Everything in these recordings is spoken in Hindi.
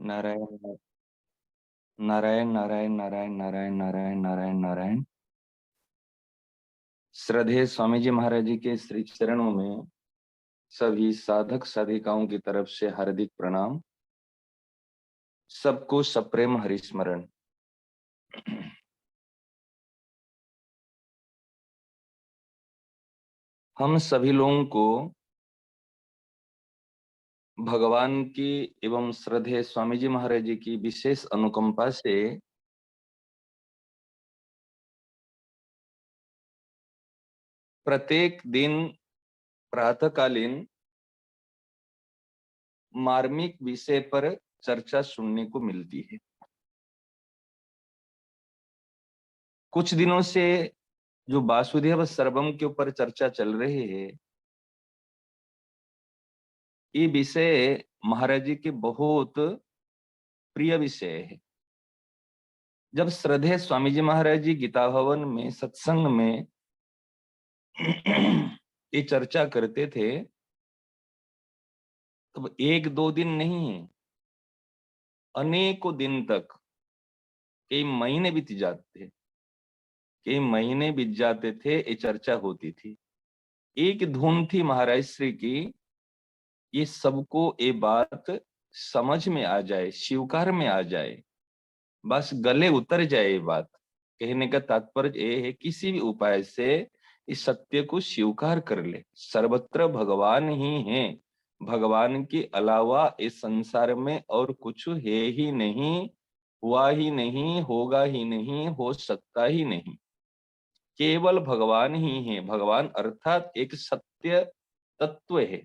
नारायण नारायण नारायण नारायण नारायण नारायण नारायण नारायण। श्रद्धेय स्वामी जी महाराज जी के श्री चरणों में सभी साधक साधिकाओं की तरफ से हार्दिक प्रणाम। सबको सप्रेम हरिस्मरण। हम सभी लोगों को भगवान की एवं श्रद्धेय स्वामी जी महाराज जी की विशेष अनुकंपा से प्रत्येक दिन प्रातःकालीन मार्मिक विषय पर चर्चा सुनने को मिलती है। कुछ दिनों से जो वासुदेव सर्वम के ऊपर चर्चा चल रही है, ये विषय महाराज जी के बहुत प्रिय विषय है। जब श्रद्धेय स्वामी जी महाराज जी गीता भवन में सत्संग में ये चर्चा करते थे, तो एक दो दिन नहीं, अनेकों दिन तक, कई महीने बीत जाते, कई महीने बीत जाते थे, ये चर्चा होती थी। एक धुन थी महाराज श्री की, ये सबको ये बात समझ में आ जाए, स्वीकार में आ जाए, बस गले उतर जाए। ये बात कहने का तात्पर्य ये है, किसी भी उपाय से इस सत्य को स्वीकार कर ले। सर्वत्र भगवान ही है, भगवान के अलावा इस संसार में और कुछ है ही नहीं, हुआ ही नहीं, होगा ही नहीं, हो सकता ही नहीं। केवल भगवान ही है। भगवान अर्थात एक सत्य तत्व है,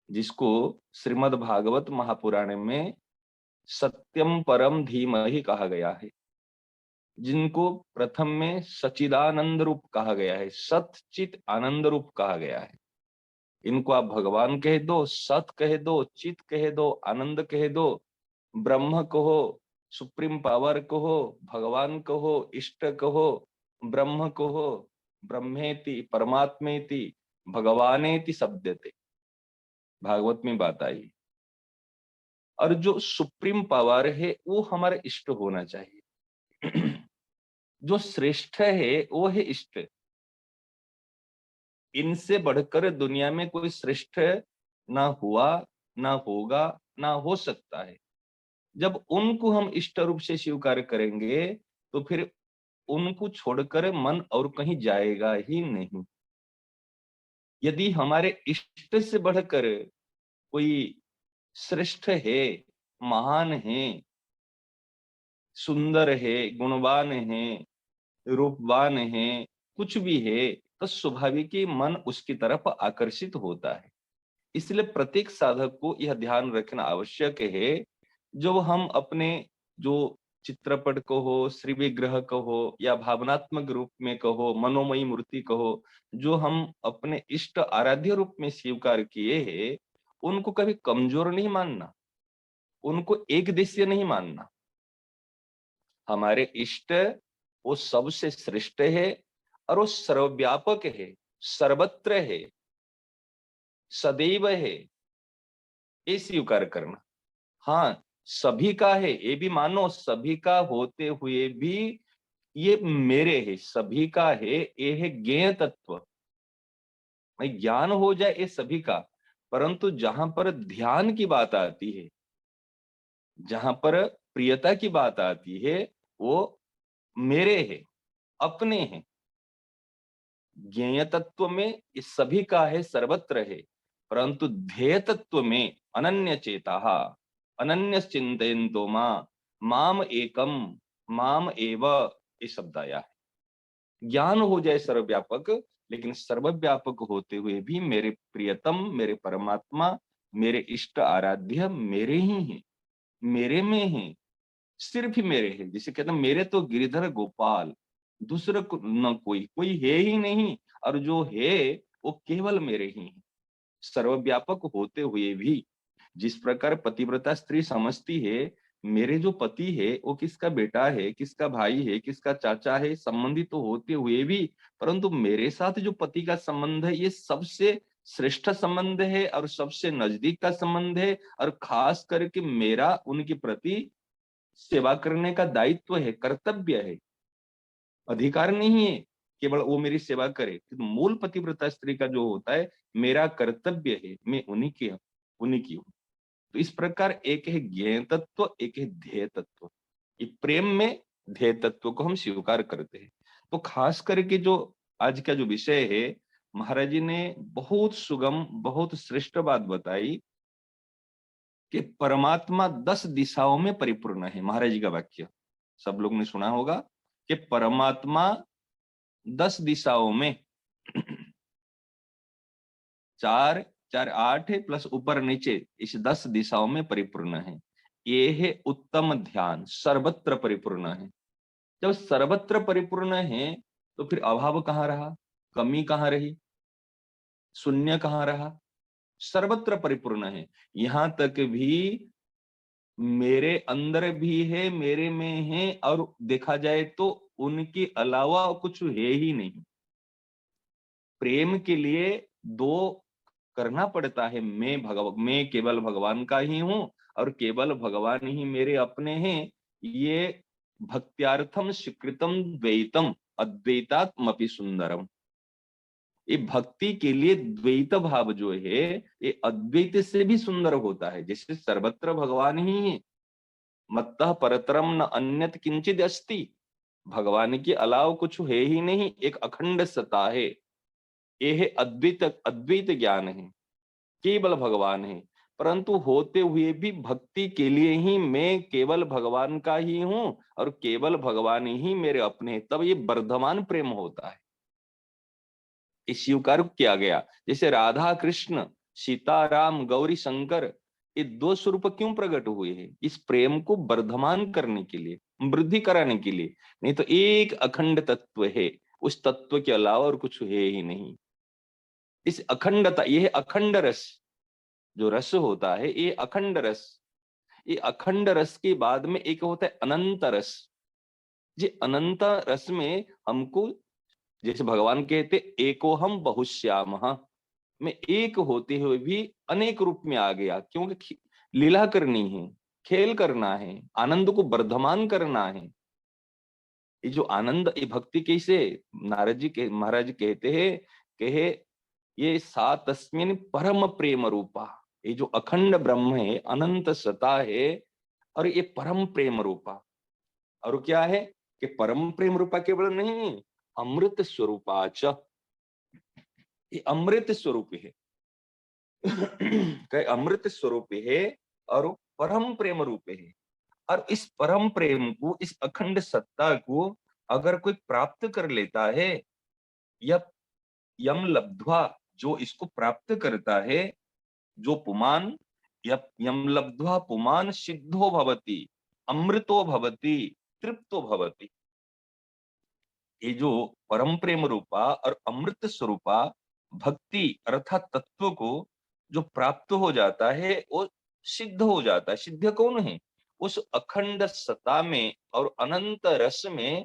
जिसको श्रीमद् भागवत महापुराण में सत्यम परम धीमहि कहा गया है, जिनको प्रथम में सचिदानंद रूप कहा गया है, सत चित आनंद रूप कहा गया है। इनको आप भगवान कह दो, सत कह दो, चित कह दो, आनंद कह दो, ब्रह्म कहो, सुप्रीम पावर कहो, भगवान कहो, इष्ट कहो, ब्रह्म कहो, ब्रह्मेति परमात्मेति भगवानेति शब्दते, भागवत में बात आई। और जो सुप्रीम पावर है वो हमारा इष्ट होना चाहिए। जो श्रेष्ठ है वो है इष्ट। इनसे बढ़कर दुनिया में कोई श्रेष्ठ ना हुआ, ना होगा, ना हो सकता है। जब उनको हम इष्ट रूप से स्वीकार करेंगे, तो फिर उनको छोड़कर मन और कहीं जाएगा ही नहीं। यदि हमारे इष्ट से बढ़कर कोई श्रेष्ठ है, महान है, सुंदर है, गुणवान है, रूपवान है, कुछ भी है, तो स्वाभाविक ही मन उसकी तरफ आकर्षित होता है। इसलिए प्रत्येक साधक को यह ध्यान रखना आवश्यक है, जो हम अपने जो चित्रपट कहो, श्री विग्रह कहो, या भावनात्मक रूप में कहो, मनोमयी मूर्ति कहो, जो हम अपने इष्ट आराध्य रूप में स्वीकार किए हैं, उनको कभी कमजोर नहीं मानना, उनको एक देशीय नहीं मानना। हमारे इष्ट वो सबसे श्रेष्ठ है और वो सर्वव्यापक है, सर्वत्र है, सदैव है, ये स्वीकार करना। हाँ, सभी का है ये भी मानो, सभी का होते हुए भी ये मेरे है, सभी का है, ये है ज्ञेय तत्व। ज्ञान हो जाए ये सभी का, परंतु जहां पर ध्यान की बात आती है, जहां पर प्रियता की बात आती है, वो मेरे है, अपने हैं। ज्ञेय तत्व में ये सभी का है, सर्वत्र है, परंतु ध्येय तत्व में अनन्य चेता, अनन्य चिंतयन्तो माम एकम माम एव, ये शब्द आया है। ज्ञान हो जाए सर्वव्यापक, लेकिन सर्वव्यापक होते हुए भी मेरे प्रियतम, मेरे परमात्मा, मेरे इष्ट आराध्य मेरे ही हैं, मेरे में हैं, सिर्फ ही मेरे हैं। जिसे कहते हैं मेरे तो गिरिधर गोपाल, दूसरा न कोई, कोई है ही नहीं, और जो है वो केवल मेरे ही है। सर्वव्यापक होते हुए भी जिस प्रकार पतिव्रता स्त्री समझती है, मेरे जो पति है वो किसका बेटा है, किसका भाई है, किसका चाचा है, संबंधित तो होते हुए भी, परंतु मेरे साथ जो पति का संबंध है ये सबसे श्रेष्ठ संबंध है और सबसे नजदीक का संबंध है, और खास करके मेरा उनके प्रति सेवा करने का दायित्व है, कर्तव्य है, अधिकार नहीं है केवल वो मेरी सेवा करे। तो मूल पतिव्रता स्त्री का जो होता है, मेरा कर्तव्य है, मैं उन्हीं की हूँ। तो इस प्रकार एक है ज्ञेय तत्व, एक है ध्येय तत्व। ये प्रेम में ध्येय तत्व को हम स्वीकार करते हैं। तो खास करके जो आज का जो विषय है, महाराज जी ने बहुत सुगम, बहुत श्रेष्ठ बात बताई कि परमात्मा 10 दिशाओं में परिपूर्ण है। महाराज जी का वाक्य सब लोग ने सुना होगा कि परमात्मा 10 दिशाओं में चार चार 8 है प्लस ऊपर नीचे, इस 10 दिशाओं में परिपूर्ण है। ये है उत्तम ध्यान, सर्वत्र परिपूर्ण है। जब सर्वत्र परिपूर्ण है तो फिर अभाव कहाँ रहा, कमी कहाँ रही, शून्य कहाँ रहा? सर्वत्र परिपूर्ण है। यहां तक भी मेरे अंदर भी है, मेरे में है, और देखा जाए तो उनके अलावा कुछ है ही नहीं। प्रेम के लिए दो करना पड़ता है, मैं केवल भगवान का ही हूं और केवल भगवान ही मेरे अपने हैं। ये भक्त्यार्थम स्वीकृतम द्वैतम अद्वैतात्मपि सुंदरम। ये भक्ति के लिए द्वैत भाव जो है, ये अद्वैत से भी सुंदर होता है। जैसे सर्वत्र भगवान ही है, मत्तः परतरम न अन्यत किंचित अस्ति, भगवान के अलावा कुछ है ही नहीं, एक अखंड सत्ता है। ये है अद्वैत, अद्वैत ज्ञान है, केवल भगवान है। परंतु होते हुए भी भक्ति के लिए ही मैं केवल भगवान का ही हूं और केवल भगवान ही मेरे अपने हैं, तब ये वर्धमान प्रेम होता है। इस स्वीकार किया गया। जैसे राधा कृष्ण, सीता राम, गौरी शंकर, ये 2 स्वरूप क्यों प्रकट हुए हैं? इस प्रेम को वर्धमान करने के लिए, वृद्धि कराने के लिए। नहीं तो एक अखंड तत्व है, उस तत्व के अलावा और कुछ है ही नहीं। इस अखंडता, यह अखंड रस, जो रस होता है ये अखंड रस। ये अखंड रस के बाद में एक होता है अनंत रस। ये अनंत रस में हमको, जैसे भगवान कहते एको हम बहुश्यामः, मैं एक होते हुए भी अनेक रूप में आ गया, क्योंकि लीला करनी है, खेल करना है, आनंद को वर्धमान करना है। ये जो आनंद, ये भक्ति कैसे, नारद जी के महाराज कहते हैं, कहे ये सा तस्मिन परम प्रेम रूपा। ये जो अखंड ब्रह्म है, अनंत सता है, और ये परम प्रेम रूपा। और क्या है कि परम प्रेम रूपा केवल नहीं, अमृत स्वरूपाच, ये अमृत स्वरूप है। कहे अमृत स्वरूप है और परम प्रेम रूप है। और इस परम प्रेम को, इस अखंड सत्ता को अगर कोई प्राप्त कर लेता है, या यम लब्ध्वा, जो इसको प्राप्त करता है, जो पुमान, यम लब्ध्वा पुमान सिद्धो भवति, अमृतो भवति, तृप्तो भवति। ये जो परम प्रेम रूपा और अमृत स्वरूपा भक्ति अर्थात तत्व को जो प्राप्त हो जाता है, वो सिद्ध हो जाता है। सिद्ध कौन है? उस अखंड सत्ता में और अनंत रस में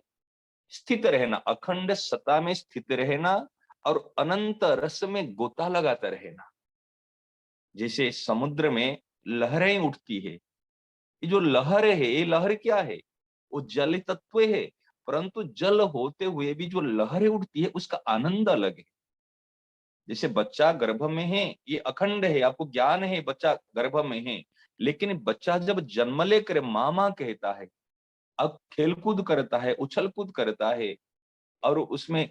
स्थित रहना, अखंड सत्ता में स्थित रहना और अनंत रस में गोता लगाता रहना। जैसे समुद्र में लहरें उठती है, ये जो लहर है, ये लहर क्या है? वो जल तत्व है। परंतु जल होते हुए भी जो लहरें उठती है, उसका आनंद अलग है। जैसे बच्चा गर्भ में है, ये अखंड है, आपको ज्ञान है बच्चा गर्भ में है, लेकिन बच्चा जब जन्म लेकर मामा कहता है, अब खेलकूद करता है, उछल कूद करता है, और उसमें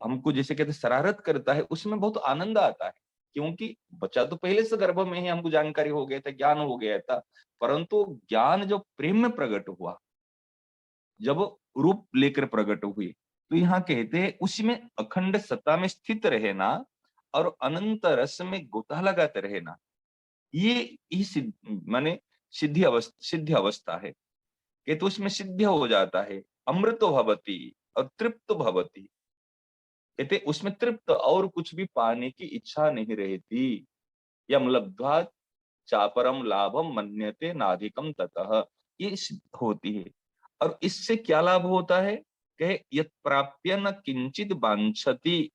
हमको जैसे कहते शरारत करता है, उसमें बहुत आनंद आता है। क्योंकि बच्चा तो पहले से गर्भ में है, हमको जानकारी हो गया था, ज्ञान हो गया था। परंतु ज्ञान जो प्रेम में प्रकट हुआ, जब रूप लेकर प्रकट हुई, तो यहाँ कहते हैं उसमें अखंड सत्ता में स्थित रहना और अनंत रस में गोता लगाते रहना, ये ही माने सिद्धि अवस्था है। कि तो उसमें सिद्ध हो जाता है, अमृतो भवति और तृप्त भवति। कहते उसमें तृप्त, और कुछ भी पाने की इच्छा नहीं रहती। यम लब्ध्वा चापरम लाभम मन्यते नाधिकम ततः, ये सिद्ध होती है। और इससे क्या लाभ होता है? कहे यत् प्राप्य न किंचित वांछति,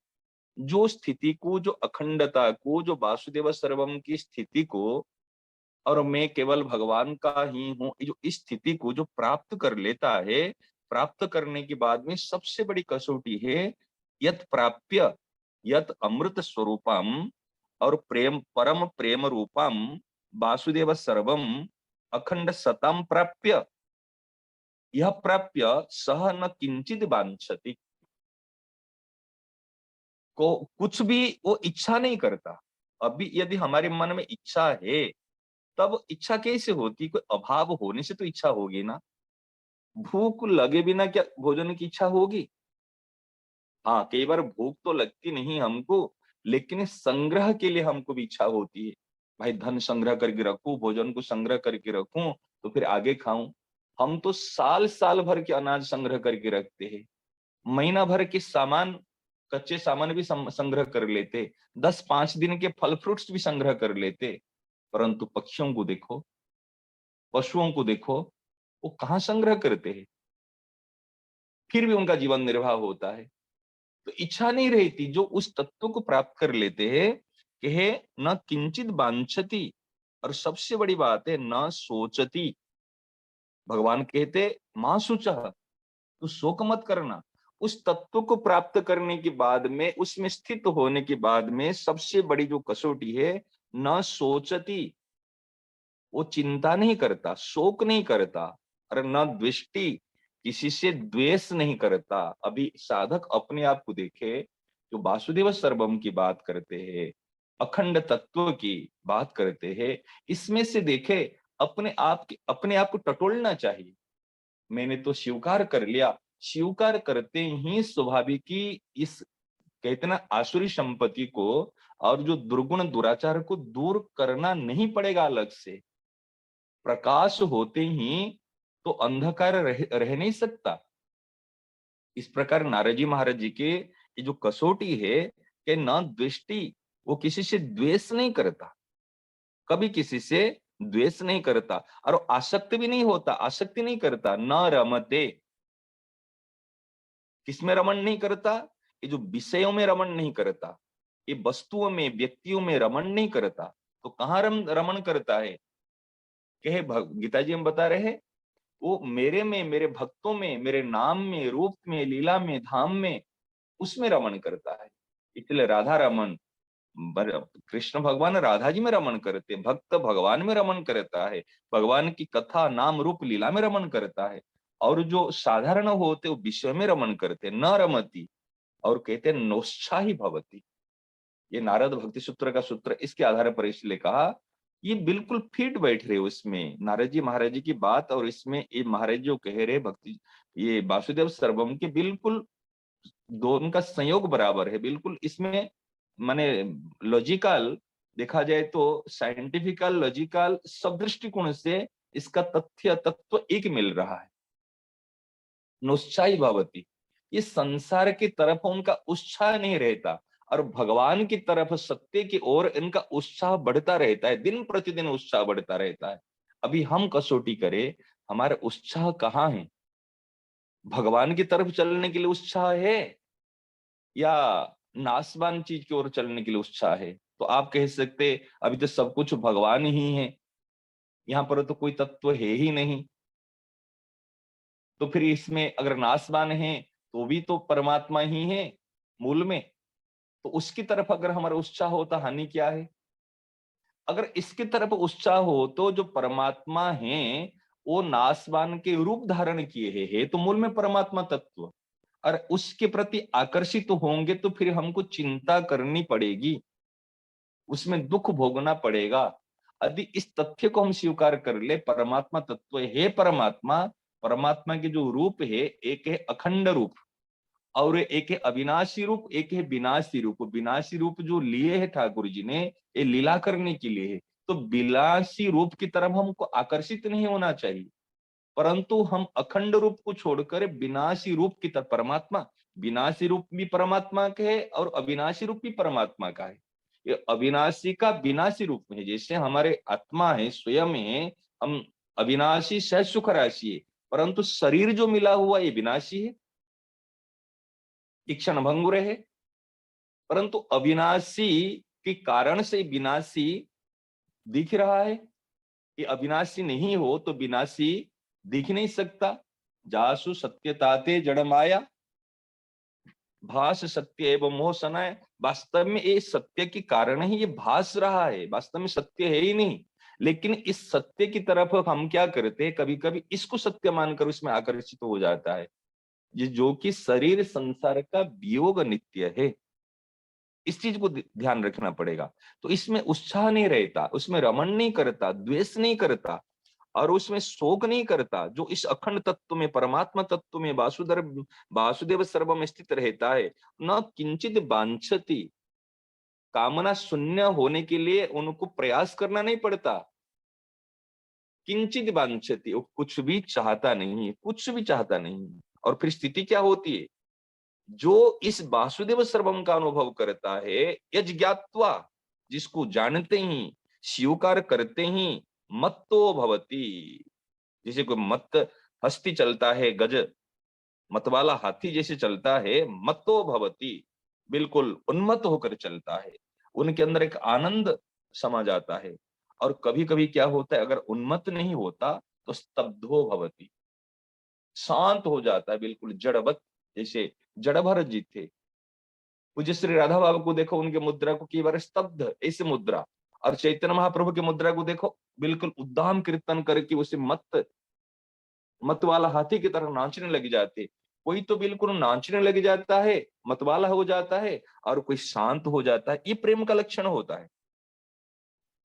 जो स्थिति को, जो अखंडता को, जो वासुदेव सर्वम की स्थिति को, और मैं केवल भगवान का ही हूं, जो इस स्थिति को जो प्राप्त कर लेता है, प्राप्त करने के बाद में सबसे बड़ी कसौटी है यत प्राप्य यत अमृत स्वरूपम, और प्रेम परम प्रेम रूपम वासुदेव सर्वम अखंड सतम प्राप्य, यह प्राप्य सह न किंचित वांछति, को कुछ भी वो इच्छा नहीं करता। अभी यदि हमारे मन में इच्छा है, तब इच्छा कैसे होती? कोई अभाव होने से तो इच्छा होगी ना। भूख लगे बिना क्या भोजन की इच्छा होगी? हाँ, कई बार भूख तो लगती नहीं हमको, लेकिन संग्रह के लिए हमको भी इच्छा होती है। भाई धन संग्रह करके रखूं, भोजन को संग्रह करके रखूं, तो फिर आगे खाऊं। हम तो साल साल भर के अनाज संग्रह करके रखते हैं, महीना भर के सामान, कच्चे सामान भी संग्रह कर लेते, 10-5 दिन के फल फ्रूट्स भी संग्रह कर लेते। परंतु पक्षियों को देखो, पशुओं को देखो, वो कहाँ संग्रह करते हैं, फिर भी उनका जीवन निर्वाह होता है। तो इच्छा नहीं रहती। जो उस तत्व को प्राप्त कर लेते हैं, कहे न किंचित वांछति, और सबसे बड़ी बात है न सोचती। भगवान कहते मां शुचः, तू शोक मत करना। उस तत्व को प्राप्त करने के बाद में, उसमें स्थित होने के बाद में सबसे बड़ी जो कसौटी है, न सोचती, वो चिंता नहीं करता, शोक नहीं करता, और न द्वेष्टि, किसी से द्वेष नहीं करता। अभी साधक अपने आप को देखे, जो वासुदेव सर्वम की बात करते हैं, अखंड तत्व की बात करते हैं, इसमें से देखे अपने आप को टटोलना चाहिए। मैंने तो स्वीकार कर लिया, स्वीकार करते ही स्वाभाविक की इस, कहते ना, आसुरी संपत्ति को और जो दुर्गुण दुराचार को दूर करना नहीं पड़ेगा अलग से। प्रकाश होते ही तो अंधकार रह नहीं सकता। इस प्रकार नारद जी महाराज जी के ये जो कसौटी है कि न दृष्टि, वो किसी से द्वेष नहीं करता, कभी किसी से द्वेष नहीं करता, और आसक्त भी नहीं होता, आसक्ति नहीं करता। न रमते, किसमें रमण नहीं करता? ये जो विषयों में रमण नहीं करता, ये वस्तुओं में, व्यक्तियों में रमण नहीं करता। तो कहाँ रमण करता है? कहे गीता जी हम बता रहे हैं, वो मेरे में, मेरे भक्तों में, मेरे नाम में, रूप में, लीला में, धाम में, उसमें रमण करता है। इसलिए राधा रमन, कृष्ण भगवान राधा जी में रमन करते, भक्त भगवान में रमन करता है, भगवान की कथा नाम रूप लीला में रमन करता है। और जो साधारण होते वो विषय में रमन करते, न रमती, और कहते नोत्साही भवती। ये नारद भक्ति सूत्र का सूत्र, इसके आधार पर इसलिए कहा, ये बिल्कुल फिट बैठ रहे उसमें नारद जी महाराज जी की बात, और इसमें ये महाराज जो कह रहे भक्ति, ये वासुदेव सर्वम के बिल्कुल दोनों का संयोग बराबर है। बिल्कुल इसमें माने लॉजिकल देखा जाए तो, साइंटिफिकल लॉजिकल सब दृष्टिकोण से इसका तथ्य तत्व एक मिल रहा है। नुत्साही भवती, ये संसार की तरफ उनका उत्साह नहीं रहता, और भगवान की तरफ, सत्य की ओर इनका उत्साह बढ़ता रहता है, दिन प्रतिदिन उत्साह बढ़ता रहता है। अभी हम कसौटी करें, हमारा उत्साह कहाँ है? भगवान की तरफ चलने के लिए उत्साह है, या नासवान चीज की ओर चलने के लिए उत्साह है? तो आप कह सकते अभी तो सब कुछ भगवान ही है, यहाँ पर तो कोई तत्व है ही नहीं। तो फिर इसमें अगर नासवान है, तो भी तो परमात्मा ही है मूल में। तो उसकी तरफ अगर हमारा उत्साह होता, हानि क्या है? अगर इसकी तरफ उत्साह हो, तो जो परमात्मा है वो नासवान के रूप धारण किए है तो मूल में परमात्मा तत्व, और उसके प्रति आकर्षित होंगे तो फिर हमको चिंता करनी पड़ेगी, उसमें दुख भोगना पड़ेगा। यदि इस तथ्य को हम स्वीकार कर ले, परमात्मा तत्व है, परमात्मा, परमात्मा के जो रूप है, एक है अखंड रूप, और एक है अविनाशी रूप, एक है विनाशी रूप। विनाशी रूप जो लिए है ठाकुर जी ने, ये लीला करने के लिए है। तो विलासी रूप की तरफ हमको आकर्षित नहीं होना चाहिए, परंतु हम अखंड रूप को छोड़कर विनाशी रूप की तरफ, परमात्मा विनाशी रूप भी परमात्मा का है और अविनाशी रूप भी परमात्मा का है। ये अविनाशी का विनाशी रूप में है, जैसे हमारे आत्मा है, स्वयं है, हम अविनाशी सह सुख राशि है, परंतु शरीर जो मिला हुआ ये विनाशी है, क्षण भंगुर है। परंतु अविनाशी के कारण से विनाशी दिख रहा है। कि अविनाशी नहीं हो तो विनाशी दिख नहीं सकता। जासु सत्यताते जड़ माया भास सत्य एवं मोह सनाय। वास्तव में ये सत्य के कारण ही ये भास रहा है, वास्तव में सत्य है ही नहीं। लेकिन इस सत्य की तरफ हम क्या करते हैं, कभी कभी इसको सत्य मानकर उसमें आकर्षित हो जाता है। ये जो कि शरीर संसार का वियोग नित्य है, इस चीज को ध्यान रखना पड़ेगा। तो इसमें उत्साह नहीं रहता, उसमें रमण नहीं करता, द्वेष नहीं करता और उसमें शोक नहीं करता। जो इस अखंड तत्व में, परमात्मा तत्व में, वासुदेव सर्व में स्थित रहता है, न किंचित वांछति। कामना शून्य होने के लिए उनको प्रयास करना नहीं पड़ता। किंचित वांछति, वो कुछ भी चाहता नहीं, कुछ भी चाहता नहीं। और फिर स्थिति क्या होती है, जो इस वासुदेव सर्वम का अनुभव करता है, यज्ञात्वा, जिसको जानते ही, स्वीकार करते ही, मत्तो भवति। जैसे कोई मत हस्ती चलता है, गज मतवाला हाथी जैसे चलता है, मत्तो भवति, बिल्कुल उन्मत्त होकर चलता है। उनके अंदर एक आनंद समा जाता है। और कभी कभी क्या होता है, अगर उन्मत्त नहीं होता तो स्तब्धो भवति, शांत हो जाता है, बिल्कुल जड़वत। जैसे जड़ भरत जी थे, पूज्य श्री राधा बाबा को देखो, उनके मुद्रा को कई बार स्तब्ध ऐसे मुद्रा। और चैतन्य महाप्रभु की मुद्रा को देखो, बिल्कुल उद्दाम कीर्तन करके उसे मत वाला हाथी की तरह नाचने लग जाते। कोई तो बिल्कुल नाचने लग जाता है, मतवाला हो जाता है, और कोई शांत हो जाता है। ये प्रेम का लक्षण होता है,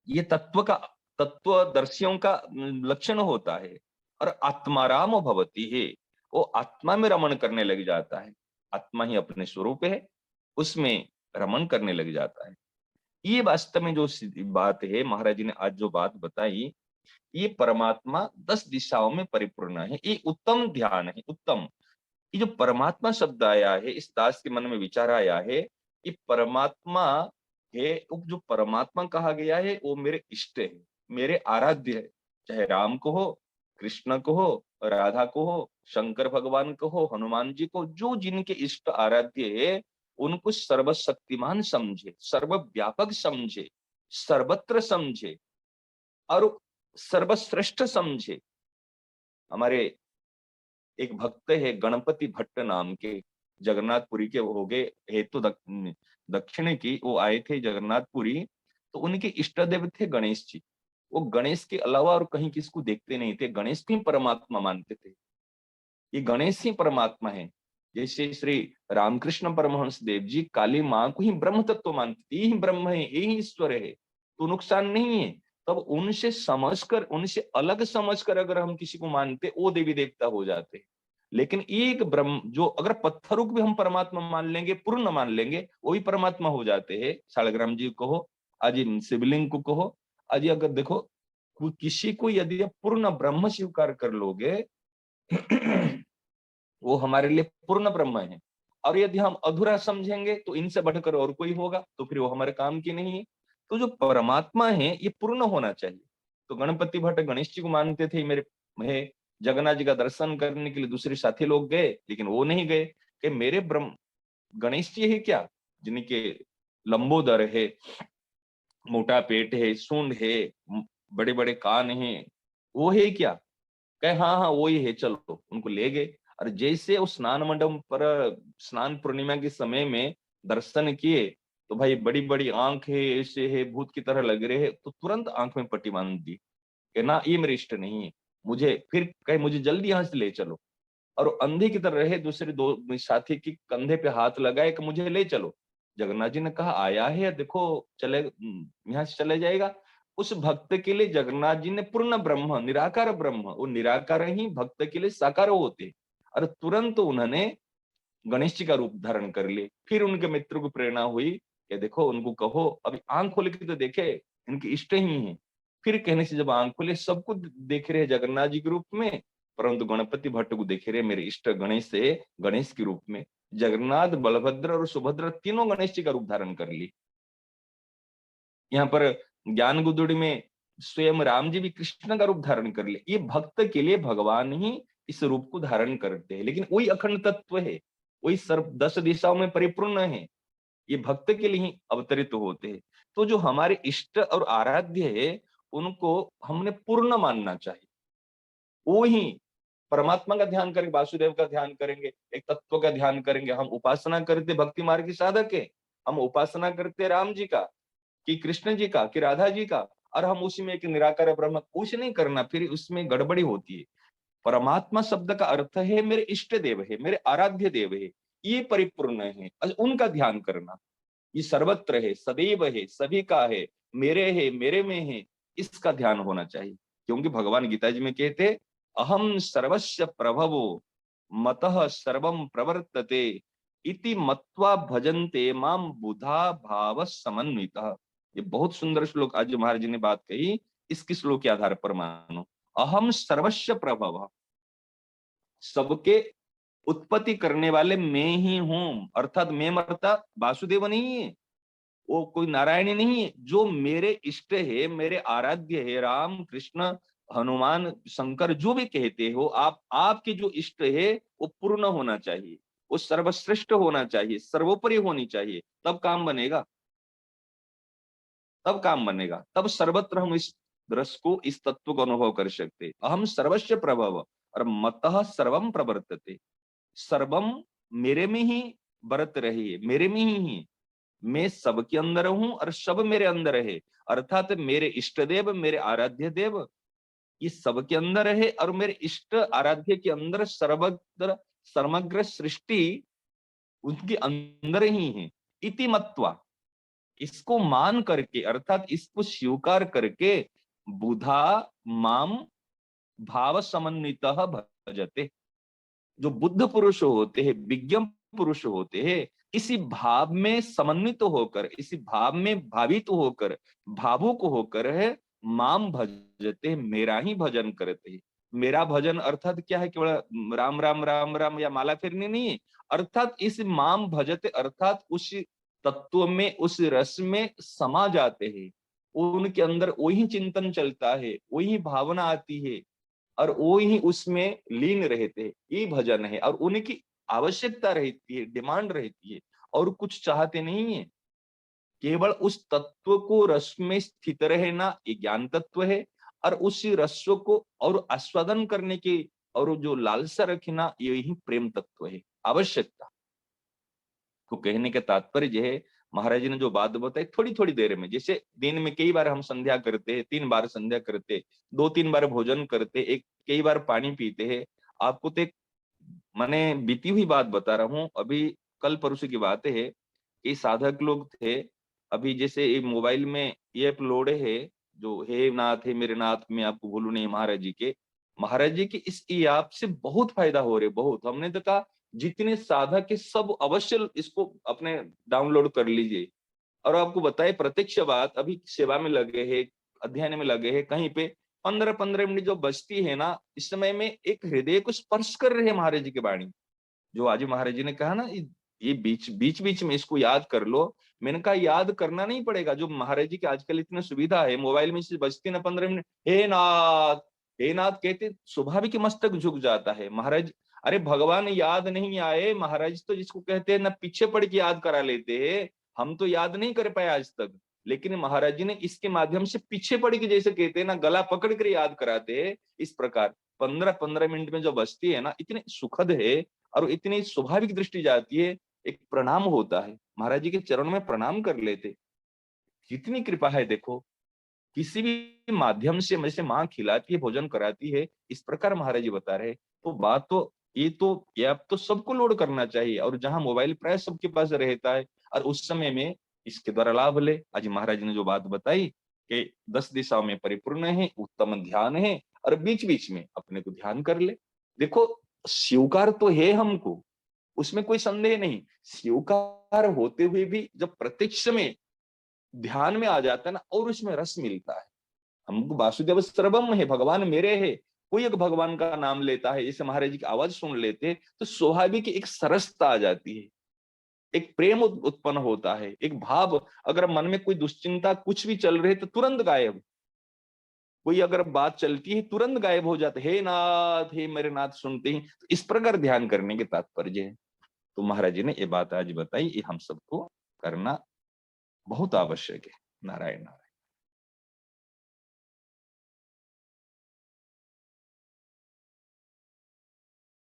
ये तत्वदर्शियों का लक्षण होता है। और आत्माराम भवती है, वो आत्मा में रमण करने लग जाता है। आत्मा ही अपने स्वरूप है, उसमें रमण करने लग जाता है। ये वास्तव में जो बात है, महाराज जी ने आज जो बात बताई, ये परमात्मा 10 दिशाओं में परिपूर्ण है। ये उत्तम ध्यान है, उत्तम। ये जो परमात्मा शब्द आया है, इस दास के मन में विचार आया है, ये परमात्मा है। जो परमात्मा कहा गया है वो मेरे इष्ट है, मेरे आराध्य है। चाहे राम को हो, कृष्ण को हो, राधा को हो, शंकर भगवान को हो, हनुमान जी को, जो जिनके इष्ट आराध्य है, उनको सर्वशक्तिमान समझे, सर्वव्यापक समझे, सर्वत्र समझे और सर्वश्रेष्ठ समझे। हमारे एक भक्त है गणपति भट्ट नाम के, जगन्नाथपुरी के हो गए, हेतु दक्षिण की, वो आए थे जगन्नाथपुरी। तो उनके इष्ट देव थे गणेश जी। वो गणेश के अलावा और कहीं किसको देखते नहीं थे, गणेश को ही परमात्मा मानते थे। ये गणेश ही परमात्मा है। जैसे श्री रामकृष्ण परमहंस देव जी काली माँ को ही ब्रह्म तत्व मानते थे, यही ब्रह्म है, यही ईश्वर है, तो नुकसान नहीं है। तब उनसे समझकर, उनसे अलग समझकर अगर हम किसी को मानते, वो देवी देवता हो जाते। लेकिन एक ब्रह्म, जो अगर पत्थरों को भी हम परमात्मा मान लेंगे, पूर्ण मान लेंगे, वो भी परमात्मा हो जाते हैं। सालग्राम जी को कहो, आज शिवलिंग को कहो, आज अगर देखो किसी को यदि आप पूर्ण ब्रह्म स्वीकार कर लोगे वो हमारे लिए पूर्ण ब्रह्म है। और यदि हम अधूरा समझेंगे तो इनसे बढ़कर और कोई होगा, तो फिर वो हमारे काम की नहीं है। तो जो परमात्मा है ये पूर्ण होना चाहिए। तो गणपति भट्ट गणेश जी को मानते थे, मेरे है। जगन्नाथ जी का दर्शन करने के लिए दूसरे साथी लोग गए, लेकिन वो नहीं गए कि मेरे ब्रह्म गणेश जी है क्या, जिनके लंबोदर है, मोटा पेट है, सूंड है, बड़े बड़े कान है, वो है क्या? कहे हाँ हाँ वो ही है, चलो। उनको ले गए। और जैसे उस स्नान मंडप पर स्नान पूर्णिमा के समय में दर्शन किए, तो भाई बड़ी बड़ी आंख है, ऐसे है, भूत की तरह लग रहे हैं। तो तुरंत आंख में पट्टी बांध दी कि ना, ये मेरे इष्ट नहीं है। मुझे फिर कहे मुझे जल्दी यहाँ से ले चलो। और अंधे की तरह रहे, दूसरे दो साथी के कंधे पे हाथ लगाए कि मुझे ले चलो। जगन्नाथ जी ने कहा आया है, देखो चले, यहाँ से चले जाएगा। उस भक्त के लिए जगन्नाथ जी ने पूर्ण ब्रह्म, निराकार ब्रह्म, वो निराकार ही भक्त के लिए साकार होते। और तुरंत उन्होंने गणेश जी का रूप धारण कर लिए। फिर उनके मित्र को प्रेरणा हुई कि देखो उनको कहो अभी आंख खोल के तो देखे, इनके इष्ट ही हैं। फिर कहने से जब आंख खोले, सबको देख रहे जगन्नाथ जी के रूप में, परंतु गणपति भट्ट को देख रहे मेरे इष्ट गणेश से, गणेश के रूप में। जगन्नाथ, बलभद्र और सुभद्रा तीनों गणेश जी का रूप धारण कर ली। यहाँ पर ज्ञान गुदुड़ी में स्वयं राम जी भी कृष्ण का रूप धारण कर ले। ये भक्त के लिए भगवान ही इस रूप को धारण करते हैं। लेकिन वही अखंड तत्व है, वही सर्व 10 दिशाओं में परिपूर्ण है। ये भक्त के लिए ही अवतरित होते हैं। तो जो हमारे इष्ट और आराध्य है, उनको हमने पूर्ण मानना चाहिए। वो ही परमात्मा का ध्यान करेंगे, वासुदेव का ध्यान करेंगे, एक तत्व का ध्यान करेंगे। हम उपासना करते भक्ति मार्ग के साधक है, हम उपासना करते राम जी का, कि कृष्ण जी का, कि राधा जी का, और हम उसी में एक निराकार ब्रह्म, कुछ नहीं करना, फिर उसमें गड़बड़ी होती है। परमात्मा शब्द का अर्थ है मेरे इष्ट देव है, मेरे आराध्य देव है, ये परिपूर्ण है, उनका ध्यान करना। ये सर्वत्र है, सदैव है, सभी का है, मेरे में है, इसका ध्यान होना चाहिए। क्योंकि भगवान गीता जी में कहते, अहम सर्वस्य प्रभवो मतः सर्वम प्रवर्तते इति मत्वा भजन्ते माम बुधा भाव समन्वितः। ये बहुत सुंदर श्लोक आज महाराज जी ने बात कही, इसकी श्लोक के आधार पर मानो। अहम सर्वस्य प्रभव, सबके उत्पत्ति करने वाले मैं ही हूं, अर्थात मैं मरता वासुदेव नहीं है, वो कोई नारायणी नहीं है। जो मेरे इष्ट है, मेरे आराध्य है, राम कृष्ण हनुमान शंकर जो भी कहते हो आप, आपके जो इष्ट है वो पूर्ण होना चाहिए, वो सर्वश्रेष्ठ होना चाहिए, सर्वोपरि होनी चाहिए, तब काम बनेगा, तब काम बनेगा, तब सर्वत्र हम इस रस को, इस तत्व को अनुभव कर सकते। अहम सर्वस्व प्रभव और मतः सर्वम प्रवर्तते, सर्वम मेरे में ही बरत रही है, मेरे में ही है, मैं सबके अंदर हूं और सब मेरे अंदर है। अर्थात मेरे इष्ट देव, मेरे आराध्य देव, ये सबके अंदर है, और मेरे इष्ट आराध्य के अंदर सर्वत्र समग्र सृष्टि उनके अंदर ही है। इति मत्वा, इसको मान करके, अर्थात इसको स्वीकार करके, बुधा माम भाव समन्वित भजते, जो बुद्ध पुरुष होते हैं, विज्ञ पुरुष होते हैं, इसी भाव में समन्वित होकर, इसी भाव में भावित होकर, भावुक होकर है, माम भजते, मेरा ही भजन करते हैं। मेरा भजन अर्थात क्या है? केवल राम राम राम राम या माला फेरनी नहीं है। अर्थात इस माम भजते अर्थात उस तत्व में, उस रस में समा जाते हैं, उनके अंदर वही चिंतन चलता है, वही भावना आती है, और वो ही उसमें लीन रहते हैं। ये भजन है, और उनकी आवश्यकता रहती है, डिमांड रहती है, और कुछ चाहते नहीं है, केवल उस तत्व को रस में स्थित रहना, ये ज्ञान तत्व है। और उसी रस को और आस्वादन करने की और जो लालसा रखना, यही प्रेम तत्व है, आवश्यकता। तो कहने का तात्पर्य यह है, महाराज जी ने जो बात बताई, थोड़ी थोड़ी देर में, जैसे दिन में कई बार हम संध्या करते हैं, 3 बार संध्या करते, 2-3 बार भोजन करते, एक कई बार पानी पीते हैं। आपको तो एक मैंने बीती हुई बात बता रहा हूँ, अभी कल परसों की बात है। कई साधक लोग थे, अभी जैसे ये मोबाइल में ये ऐप लोडे है, जो हे नाथ है मेरे नाथ, मैं आपको भूलू नहीं, महाराज जी के इस ऐप से बहुत फायदा हो रहे, बहुत। हमने तो कहा जितने साधक है सब अवश्य इसको अपने डाउनलोड कर लीजिए। और आपको बताए प्रत्यक्ष बात, अभी सेवा में लगे हैं, अध्ययन में लगे हैं, कहीं पे 15-15 मिनट जो बचती है ना, इस समय में एक हृदय को स्पर्श कर रहे हैं महाराज जी की वाणी। जो आज महाराज जी ने कहा ना, ये बीच बीच बीच में इसको याद कर लो। मैंने कहा याद करना नहीं पड़ेगा, जो महाराज जी की आजकल इतनी सुविधा है, मोबाइल में से बजती ना 15 मिनट, हे नाथ, हे नाथ कहते स्वाभाविक मस्तक झुक जाता है महाराज। अरे भगवान याद नहीं आए, महाराज तो जिसको कहते हैं ना, पीछे पड़ के याद करा लेते हैं। हम तो याद नहीं कर पाए आज तक, लेकिन महाराज जी ने इसके माध्यम से पीछे पड़ के, जैसे कहते हैं ना, गला पकड़ कर याद कराते हैं। इस प्रकार 15-15 मिनट में जो बचती है ना, इतनी सुखद है और इतनी स्वाभाविक दृष्टि जाती है। एक प्रणाम होता है, महाराज जी के चरणों में प्रणाम कर लेते। कितनी कृपा है देखो, किसी भी माध्यम से, जैसे माँ खिलाती है, भोजन कराती है, इस प्रकार महाराज जी बता रहे। तो बात तो ये अब तो सबको लोड करना चाहिए, और जहां मोबाइल प्राय सबके पास रहता है, और उस समय में इसके द्वारा लाभ ले। आज महाराज जी ने जो बात बताई कि 10 दिशाओं में परिपूर्ण है, उत्तम ध्यान है, और बीच बीच में अपने को ध्यान कर ले। देखो, स्वीकार तो है हमको, उसमें कोई संदेह नहीं। स्वीकार होते हुए भी जब प्रत्यक्ष में ध्यान में आ जाता है ना, और उसमें रस मिलता है। हमको वासुदेव सर्वम है, भगवान मेरे है, कोई एक भगवान का नाम लेता है, जैसे महाराज जी की आवाज सुन लेते, तो स्वाभाविक एक सरसता आ जाती है, एक प्रेम उत्पन्न होता है, एक भाव। अगर मन में कोई दुश्चिंता कुछ भी चल रही है तो तुरंत गायब, कोई अगर बात चलती है तुरंत गायब हो जाते, हे नाथ, हे मेरे नाथ सुनते ही। तो इस प्रकार ध्यान करने के तात्पर्य है। तो महाराज जी ने ये बात आज बताई, ये हम सबको करना बहुत आवश्यक है। नारायण नारायण।